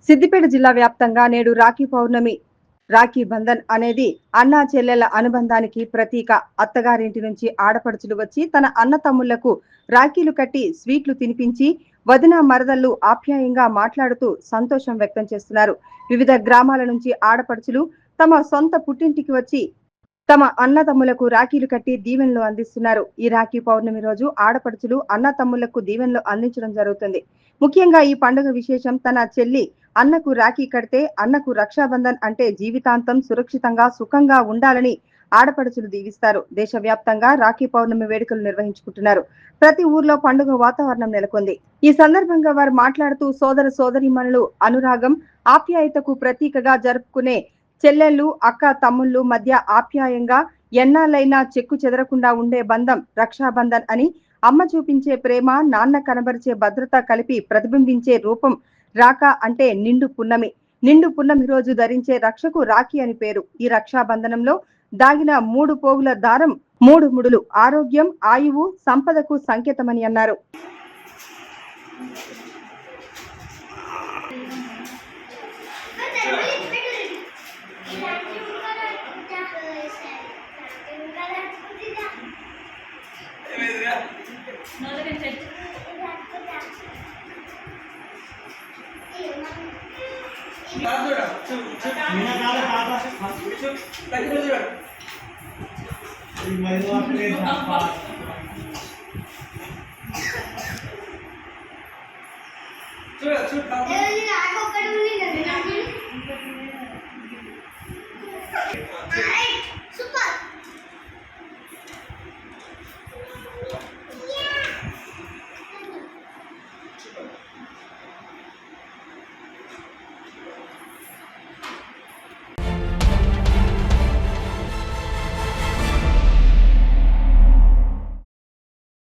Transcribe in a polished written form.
సిద్దిపేట జిల్లా వ్యాప్తంగా నేడు రాఖీ పౌర్ణమి రాఖీ బంధన్ అనేది అన్నా చెల్లెల అనుబంధానికి ప్రతీక. అత్తగారింటి నుంచి ఆడపడుచులు వచ్చి తన అన్న తమ్ముళ్లకు రాఖీలు కట్టి స్వీట్లు తినిపించి వదిన మరదళ్లు ఆప్యాయంగా మాట్లాడుతూ సంతోషం వ్యక్తం చేస్తున్నారు. వివిధ గ్రామాల నుంచి ఆడపడుచులు తమ సొంత పుట్టింటికి వచ్చి తమ అన్నదమ్ములకు రాఖీలు కట్టి దీవెనలు అందిస్తున్నారు. ఈ రాఖీ పౌర్ణమి రోజు ఆడపడుచులు అన్న తమ్ముళ్లకు దీవెనలు అందించడం జరుగుతుంది. ముఖ్యంగా ఈ పండుగ విశేషం తన చెల్లి అన్నకు రాఖీ కడితే అన్నకు రక్షాబంధన్ అంటే జీవితాంతం సురక్షితంగా సుఖంగా ఉండాలని ఆడపడుచులు దీవిస్తారు. దేశవ్యాప్తంగా రాఖీ పౌర్ణమి వేడుకలు నిర్వహించుకుంటున్నారు. ప్రతి ఊర్లో పండుగ వాతావరణం నెలకొంది. ఈ సందర్భంగా వారు మాట్లాడుతూ సోదర సోదరీమణులు అనురాగం ఆప్యాయతకు ప్రతీకగా జరుపుకునే చెల్లెళ్ళు అక్క తమ్ముళ్ళు మధ్య ఆప్యాయంగా ఎన్నాళ్ళైనా చెక్కు చెదరకుండా ఉండే బంధం రక్షాబంధన్ అని, అమ్మ చూపించే ప్రేమ నాన్న కనబరిచే భద్రత కలిపి ప్రతిబింబించే రూపం రాక అంటే నిండు పున్నమి. నిండు పున్నమి రోజు ధరించే రక్షకు రాఖీ అని పేరు. ఈ రక్షాబంధనంలో దాగిన 3 పోగుల దారం 3 ముడులు ఆరోగ్యం ఆయువు సంపదకు సంకేతమని అన్నారు. Ini